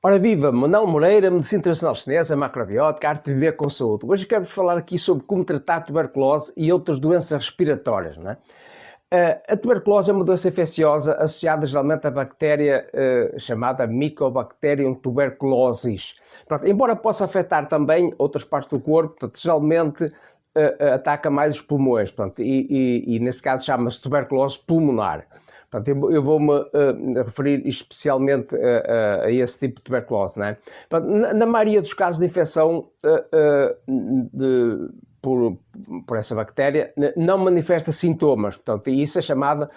Ora viva, Manuel Moreira, Medicina Tradicional Chinesa, Macrobiótica, Arte de Viver com Saúde. Hoje quero-vos falar aqui sobre como tratar a tuberculose e outras doenças respiratórias, não é? A tuberculose é uma doença infecciosa associada geralmente à bactéria chamada Mycobacterium tuberculosis. Pronto, embora possa afetar também outras partes do corpo, portanto, geralmente ataca mais os pulmões, portanto, e nesse caso chama-se tuberculose pulmonar. Portanto, eu vou-me referir especialmente a esse tipo de tuberculose, não é? Portanto, na maioria dos casos de infecção por essa bactéria, não manifesta sintomas, portanto, e isso é chamada,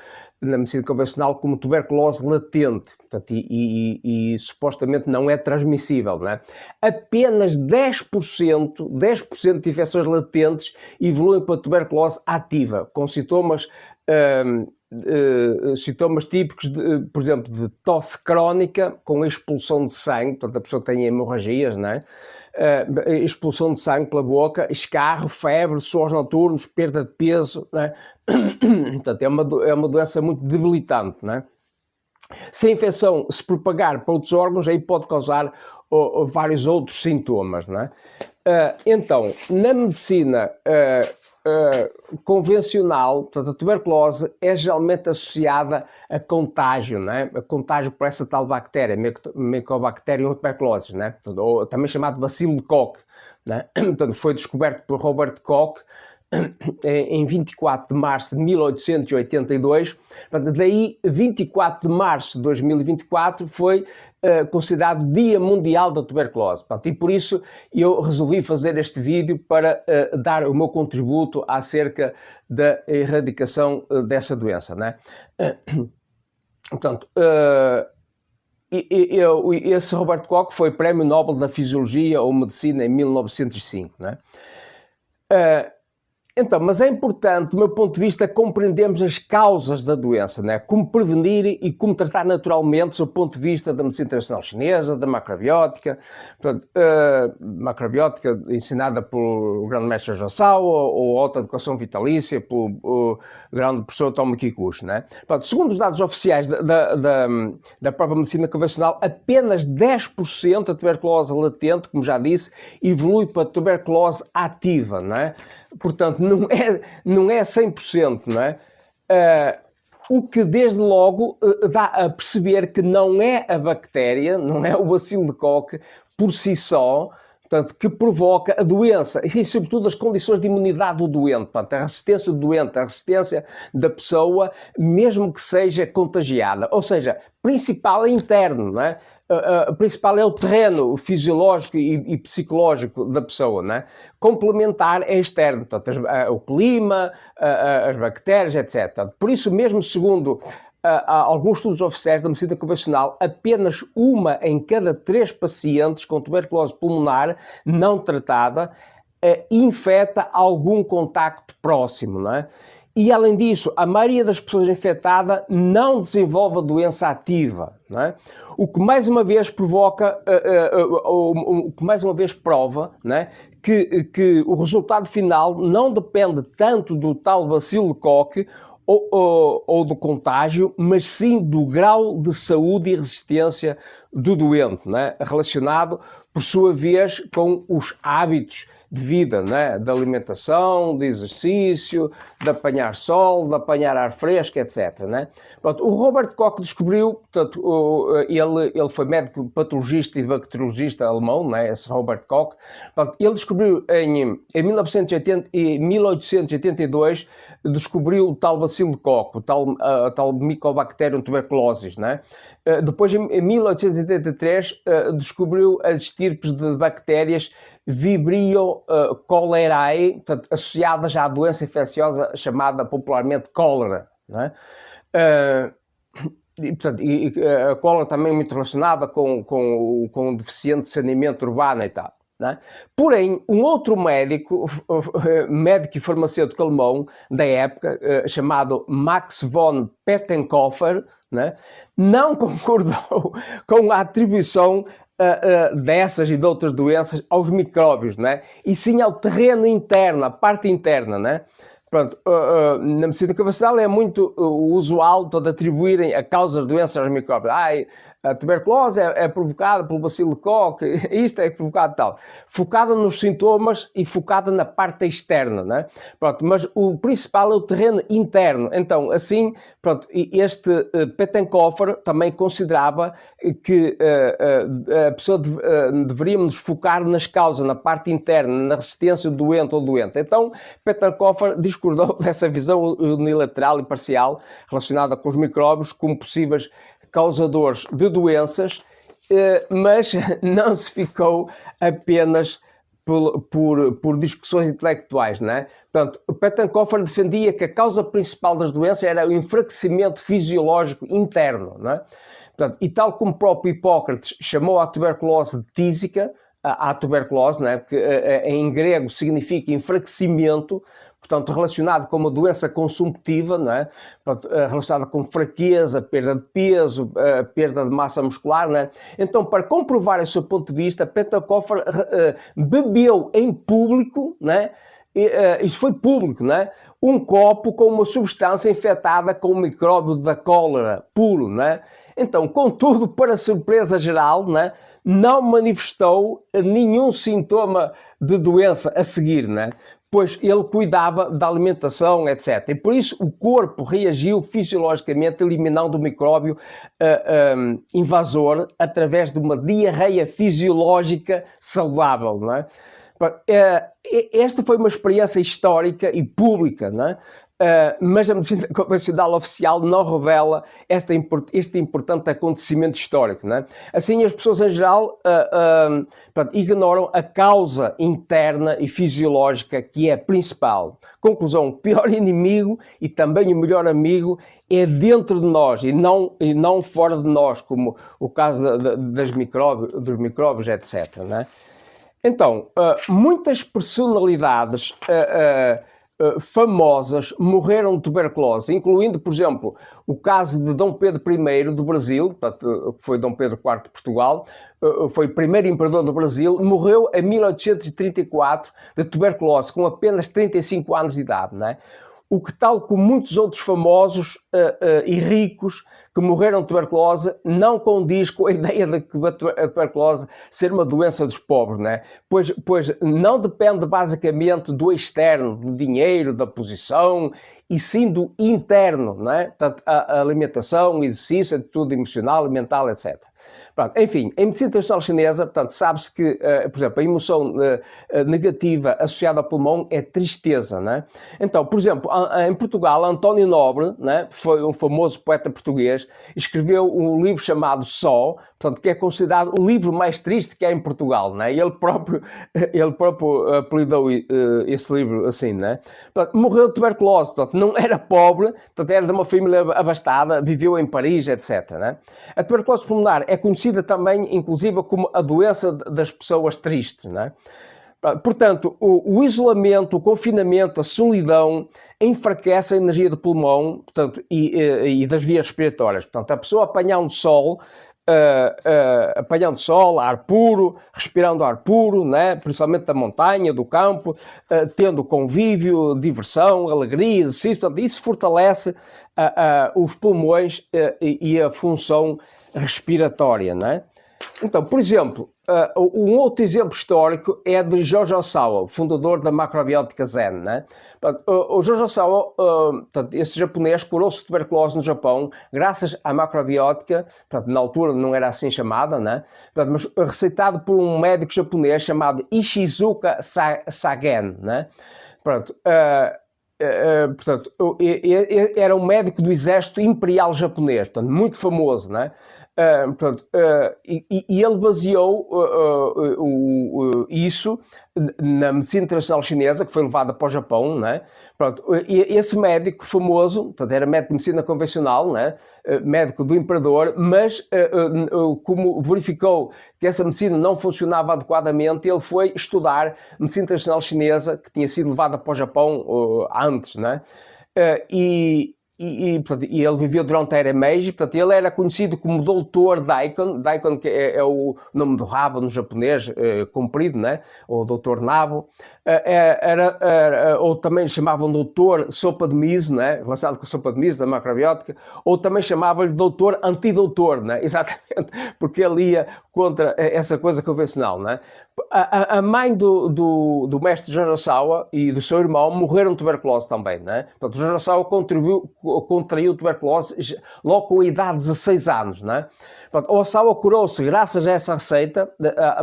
na medicina convencional, como tuberculose latente, portanto, e supostamente não é transmissível, não é? Apenas 10% de infecções latentes evoluem para tuberculose ativa, com sintomas típicos, por exemplo, de tosse crónica com expulsão de sangue, portanto a pessoa tem hemorragias, não é? Expulsão de sangue pela boca, escarro, febre, suores noturnos, perda de peso, não é? Portanto é uma doença muito debilitante, não é? Se a infecção se propagar para outros órgãos, aí pode causar vários outros sintomas, não é? Então, na medicina convencional, portanto, a tuberculose é geralmente associada a contágio, não é? A contágio por essa tal bactéria, Mycobacterium tuberculosis, não é? Ou também chamado bacilo de Koch, não é? Portanto, foi descoberto por Robert Koch em 24 de março de 1882, daí 24 de março de 2024 foi considerado Dia Mundial da Tuberculose. E por isso eu resolvi fazer este vídeo para dar o meu contributo acerca da erradicação dessa doença, não é? Portanto, esse Robert Koch foi Prémio Nobel da Fisiologia ou Medicina em 1905, não é? Então, mas é importante, do meu ponto de vista, compreendermos as causas da doença, né? Como prevenir e como tratar naturalmente, do ponto de vista da medicina tradicional chinesa, da macrobiótica, portanto, macrobiótica ensinada pelo grande mestre João Sao, ou alta educação vitalícia pelo grande professor Tomo Kikuchi, né? Portanto, segundo os dados oficiais da própria medicina convencional, apenas 10% da tuberculose latente, como já disse, evolui para tuberculose ativa, não é? Portanto, não é 100%, não é? O que, desde logo, dá a perceber que não é a bactéria, não é o bacilo de Koch, por si só, portanto, que provoca a doença e, sobretudo, as condições de imunidade do doente, portanto, a resistência do doente, a resistência da pessoa, mesmo que seja contagiada. Ou seja, principal é interno, não é? O principal é o terreno fisiológico e psicológico da pessoa, não é? Complementar é externo, portanto, o clima, as bactérias, etc. Por isso mesmo, segundo alguns estudos oficiais da medicina convencional, apenas 1 em cada 3 pacientes com tuberculose pulmonar não tratada infecta algum contacto próximo, não é? E, além disso, a maioria das pessoas infectadas não desenvolve a doença ativa, não é? O que mais uma vez provoca, o que mais uma vez prova, não é? Que o resultado final não depende tanto do tal bacilo de Koch ou do contágio, mas sim do grau de saúde e resistência do doente, não é? Relacionado, por sua vez, com os hábitos de vida, né? De alimentação, de exercício, de apanhar sol, de apanhar ar fresco, etc. Né? Pronto, o Robert Koch descobriu, portanto, ele foi médico patologista e bacteriologista alemão, né? Esse Robert Koch. Pronto, ele descobriu em 1882, descobriu o tal bacilo de Koch, a tal Mycobacterium tuberculosis, né? Depois, em 1883, descobriu as estirpes de bactérias Vibrio cholerae, portanto, associadas à doença infecciosa chamada popularmente cólera, não é? A cólera também é muito relacionada com o deficiente de saneamento urbano e tal. Não é? Porém, um outro médico e farmacêutico alemão da época, chamado Max von Pettenkofer, não concordou com a atribuição dessas e de outras doenças aos micróbios, não é? E sim ao terreno interno, à parte interna, não é? Pronto, na medicina convencional é muito usual de atribuírem a causas das doenças aos micróbios. a tuberculose é provocada pelo bacilo de Koch, isto é provocado tal. Focada nos sintomas e focada na parte externa, né? Pronto, mas o principal é o terreno interno. Então, assim, pronto, este Pettenkofer também considerava que a pessoa deveríamos nos focar nas causas, na parte interna, na resistência do doente ou doente. Então, Pettenkofer discordou dessa visão unilateral e parcial relacionada com os micróbios como possíveis causadores de doenças, mas não se ficou apenas por discussões intelectuais, não é? Portanto, Pettenkofer defendia que a causa principal das doenças era o enfraquecimento fisiológico interno, não é? Portanto, e tal como o próprio Hipócrates chamou a tuberculose de tísica, a tuberculose, não é? Que em grego significa enfraquecimento, portanto, relacionado com uma doença consumptiva, não é? Portanto, relacionada com fraqueza, perda de peso, perda de massa muscular, não é? Então, para comprovar esse seu ponto de vista, Pettenkofer bebeu em público, não é? Isso foi público, não é? Um copo com uma substância infectada com o micróbio da cólera puro, não é? Então, contudo, para surpresa geral, não é? Não manifestou nenhum sintoma de doença a seguir, né? Pois ele cuidava da alimentação, etc. E por isso o corpo reagiu fisiologicamente eliminando o micróbio invasor através de uma diarreia fisiológica saudável, não é? Esta foi uma experiência histórica e pública, não é? Mas a medicina convencional oficial não revela este importante acontecimento histórico, não é? Assim, as pessoas em geral ignoram a causa interna e fisiológica que é a principal. Conclusão, o pior inimigo e também o melhor amigo é dentro de nós e não fora de nós, como o caso dos micróbios, etc. Não é? Então, muitas personalidades famosas morreram de tuberculose, incluindo, por exemplo, o caso de Dom Pedro I do Brasil, portanto, que foi Dom Pedro IV de Portugal, foi o primeiro imperador do Brasil, morreu em 1834 de tuberculose, com apenas 35 anos de idade, não é? O que, tal como muitos outros famosos e ricos que morreram de tuberculose, não condiz com a ideia de que a tuberculose ser uma doença dos pobres, né? Pois não depende basicamente do externo, do dinheiro, da posição, e sim do interno, né? Portanto, a alimentação, o exercício, a atitude emocional, mental, etc. Pronto, enfim, em medicina tradicional chinesa, portanto, sabe-se que, por exemplo, a emoção negativa associada ao pulmão é tristeza, né? Então, por exemplo, em Portugal, António Nobre, né, foi um famoso poeta português, escreveu um livro chamado Só, portanto, que é considerado o livro mais triste que há em Portugal, né? Ele próprio apelidou esse livro assim, né? Portanto, morreu de tuberculose, portanto, não era pobre, portanto, era de uma família abastada, viveu em Paris, etc. Né? A tuberculose pulmonar é conhecida também, inclusive, como a doença das pessoas tristes, né? Portanto, o isolamento, o confinamento, a solidão enfraquece a energia do pulmão, portanto, e das vias respiratórias. Portanto, a pessoa apanhando sol, ar puro, respirando ar puro, né? Principalmente da montanha, do campo, tendo convívio, diversão, alegria, exercício, portanto, isso fortalece os pulmões e a função respiratória, né? Então, por exemplo, um outro exemplo histórico é de Jojo Osawa, fundador da macrobiótica Zen, né? O Jojo Osawa, esse japonês, curou-se de tuberculose no Japão graças à macrobiótica, portanto, na altura não era assim chamada, né? Mas receitado por um médico japonês chamado Ishizuka Sagen, né? Portanto, era um médico do exército imperial japonês, portanto, muito famoso, né? E ele baseou isso na medicina tradicional chinesa, que foi levada para o Japão, né? Pronto, e esse médico famoso, portanto, era médico de medicina convencional, né? Médico do imperador, mas como verificou que essa medicina não funcionava adequadamente, ele foi estudar medicina tradicional chinesa, que tinha sido levada para o Japão antes, né? E Portanto, ele viveu durante a Era Meiji, portanto, ele era conhecido como Doutor Daikon, Daikon que é o nome do rabo no japonês, comprido, né? Ou Doutor Nabo, ou também chamavam Doutor Sopa de Miso, né? Relacionado com a sopa de miso da macrobiótica, ou também chamavam-lhe Doutor Antidoutor, né? Exatamente, porque ele ia contra essa coisa convencional, né? A mãe do mestre John Urasawa e do seu irmão morreram de tuberculose também, né? Portanto, o John Urasawa contraiu tuberculose logo com a idade de 16 anos, né? Portanto, o Urasawa curou-se graças a essa receita,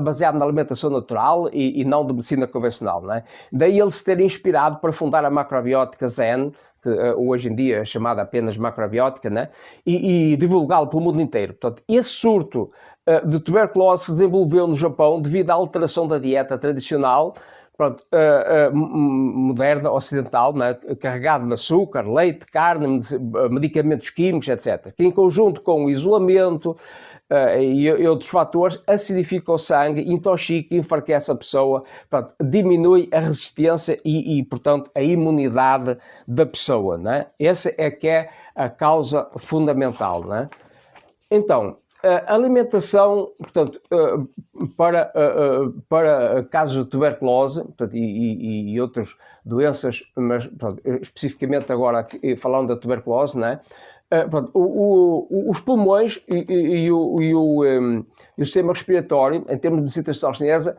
baseada na alimentação natural e não de medicina convencional, né? Daí ele se ter inspirado para fundar a macrobiótica Zen, que hoje em dia é chamada apenas macrobiótica, né? E divulgá-lo pelo mundo inteiro. Portanto, esse surto de tuberculose se desenvolveu no Japão devido à alteração da dieta tradicional, pronto, moderna, ocidental, né? Carregado de açúcar, leite, carne, medicamentos químicos, etc. Que em conjunto com o isolamento e outros fatores acidifica o sangue, intoxica, enfraquece a pessoa, portanto, diminui a resistência e, portanto, a imunidade da pessoa, né? Essa é que é a causa fundamental, né? Então, a alimentação, portanto, para casos de tuberculose, portanto, e outras doenças, mas portanto, especificamente agora falando da tuberculose, né? Portanto, os pulmões e o sistema respiratório, em termos de medicina tradicional chinesa,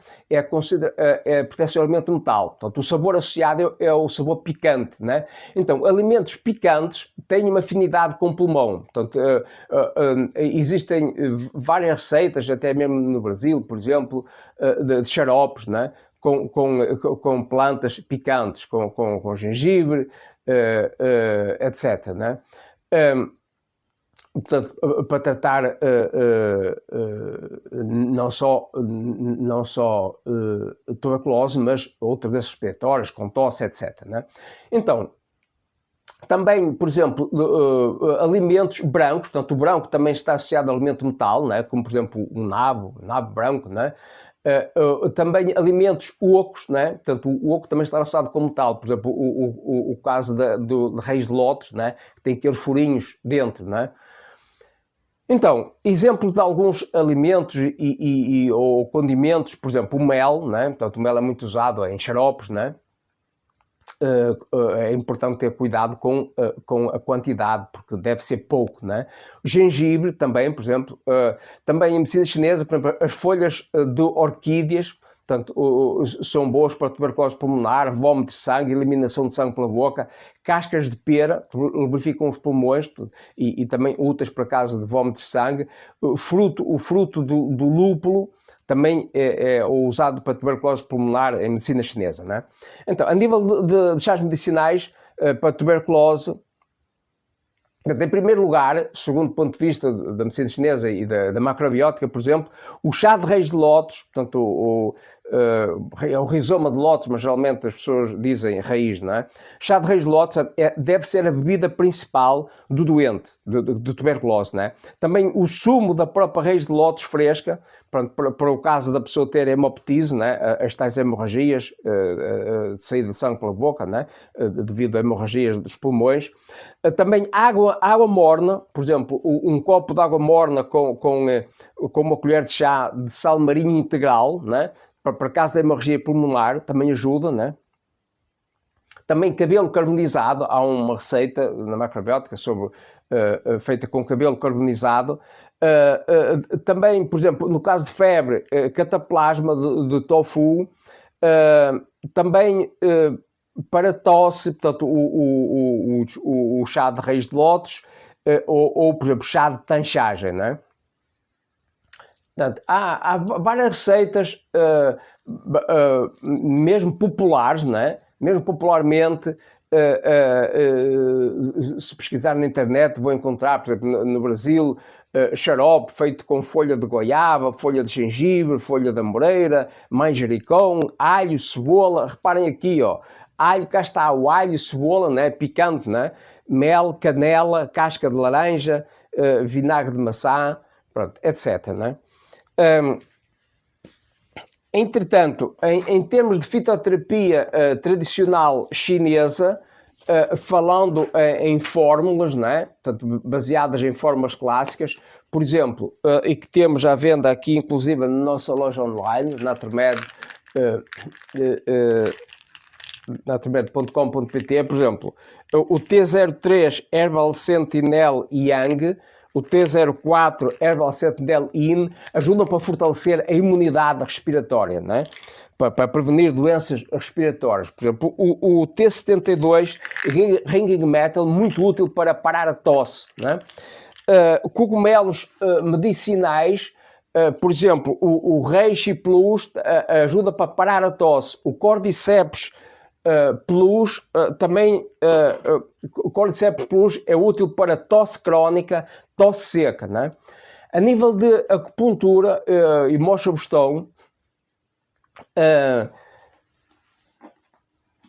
pertence ao elemento metal. Portanto, o sabor associado é o sabor picante, né? Então, alimentos picantes têm uma afinidade com o pulmão. Portanto, existem várias receitas, até mesmo no Brasil, por exemplo, de xaropes, né? Com plantas picantes, com gengibre, etc., né? Portanto, para tratar não só tuberculose, mas outras doenças respiratórias, com tosse, etc., né? Então, também, por exemplo, alimentos brancos, portanto, o branco também está associado ao alimento metal, né? Como, por exemplo, o nabo branco, né? Também alimentos ocos, né? Portanto, o oco também está associado com metal, por exemplo, o caso de raiz de lótus, né? Que tem aqueles furinhos dentro, né? Então, exemplo de alguns alimentos ou condimentos, por exemplo, o mel, né? Portanto, o mel é muito usado em xaropes, né? É importante ter cuidado com a quantidade, porque deve ser pouco, né? O gengibre também, por exemplo, também em medicina chinesa, por exemplo, as folhas de orquídeas, portanto, são boas para tuberculose pulmonar, vômito de sangue, eliminação de sangue pela boca, cascas de pera, lubrificam os pulmões e também úteis para caso de vômito de sangue, o fruto do lúpulo, também é usado para tuberculose pulmonar em medicina chinesa, né? Então, a nível de chás medicinais para tuberculose, em primeiro lugar, segundo o ponto de vista da medicina chinesa e da macrobiótica, por exemplo, o chá de raiz de lótus, portanto, é o rizoma de lótus, mas geralmente as pessoas dizem raiz, não é? Chá de raiz de lótus deve ser a bebida principal do doente, de tuberculose, não é? Também o sumo da própria raiz de lótus fresca, para o caso da pessoa ter hemoptise, né? As tais hemorragias, de saída de sangue pela boca, né? Devido a hemorragias dos pulmões. Também água morna, por exemplo, um copo de água morna com uma colher de chá de sal marinho integral, né? Para caso da hemorragia pulmonar, também ajuda, né? Também cabelo carbonizado, há uma receita na macrobiótica feita com cabelo carbonizado. Também, por exemplo, no caso de febre, cataplasma de tofu. Também para tosse, portanto, o chá de raiz de lótus, ou, por exemplo, chá de tanchagem, não é? Portanto, há várias receitas, mesmo populares, não é? Mesmo popularmente, se pesquisar na internet, vão encontrar, por exemplo, no Brasil, xarope feito com folha de goiaba, folha de gengibre, folha de amoreira, manjericão, alho, cebola. Reparem aqui, ó, alho, cá está o alho, cebola, né? Picante, né? Mel, canela, casca de laranja, vinagre de maçã, pronto, etc, né? Entretanto, em termos de fitoterapia tradicional chinesa, falando em fórmulas, né? Portanto, baseadas em fórmulas clássicas, por exemplo, e que temos à venda aqui, inclusive, na nossa loja online, naturmed.com.pt, por exemplo, o T03 Herbal Sentinel Yang, o T04 Herbal Sentinel In, ajudam para fortalecer a imunidade respiratória, né? Para prevenir doenças respiratórias. Por exemplo, o T72 Ringing Metal, muito útil para parar a tosse, né? Cogumelos medicinais, por exemplo, o Reishi Plus ajuda para parar a tosse. O Cordyceps Plus também, o Cordyceps Plus é útil para tosse crónica, tosse seca, né? A nível de acupuntura e motion stone,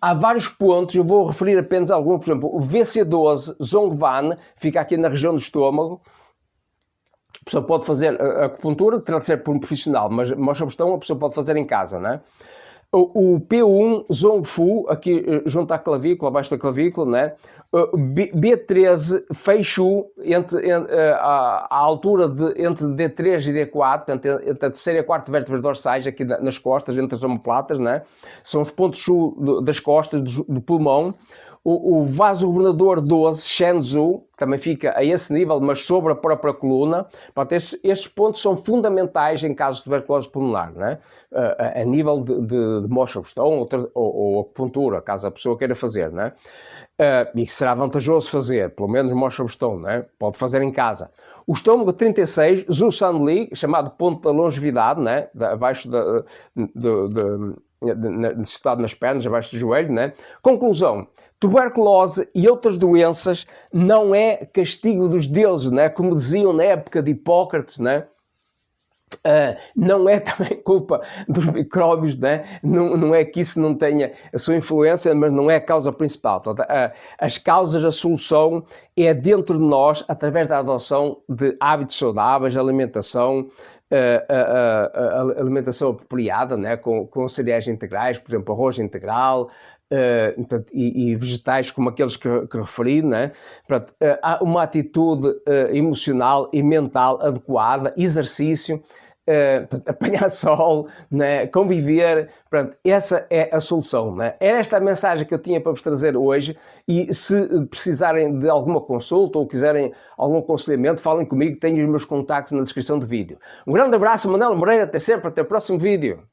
há vários pontos, eu vou referir apenas alguns, por exemplo, o VC12 Zongvan, fica aqui na região do estômago. A pessoa pode fazer a acupuntura, terá de ser por um profissional, mas motion stone a pessoa pode fazer em casa, né? O P1 Zongfu, aqui junto à clavícula, abaixo da clavícula, né? B13 Feishu, à altura entre D3 e D4, entre a terceira e a quarta vértebras dorsais, aqui nas costas, entre as omoplatas, né? São os pontos Shu das costas, do pulmão. O vasogovernador 12, Shenzhou, que também fica a esse nível, mas sobre a própria coluna. Portanto, estes pontos são fundamentais em casos de tuberculose pulmonar, né? A nível de motion stone ou acupuntura, caso a pessoa queira fazer, né? E que será vantajoso fazer, pelo menos motion stone, né? Pode fazer em casa. O estômago 36, Zhu San Li, chamado ponto da longevidade, né? Abaixo situado nas pernas, abaixo do joelho, né? Conclusão: tuberculose e outras doenças não é castigo dos deuses, né? Como diziam na época de Hipócrates, né? Não é também culpa dos micróbios, né? Não é que isso não tenha a sua influência, mas não é a causa principal. Portanto, as causas, a solução é dentro de nós, através da adoção de hábitos saudáveis, alimentação apropriada, né? com cereais integrais, por exemplo, arroz integral, e vegetais como aqueles que referi, né? Portanto, há uma atitude emocional e mental adequada, exercício, apanhar sol, né? Conviver, portanto, essa é a solução, né? Era esta a mensagem que eu tinha para vos trazer hoje, e se precisarem de alguma consulta ou quiserem algum aconselhamento, falem comigo, tenho os meus contactos na descrição do vídeo. Um grande abraço, Manuel Moreira, até sempre, até o próximo vídeo.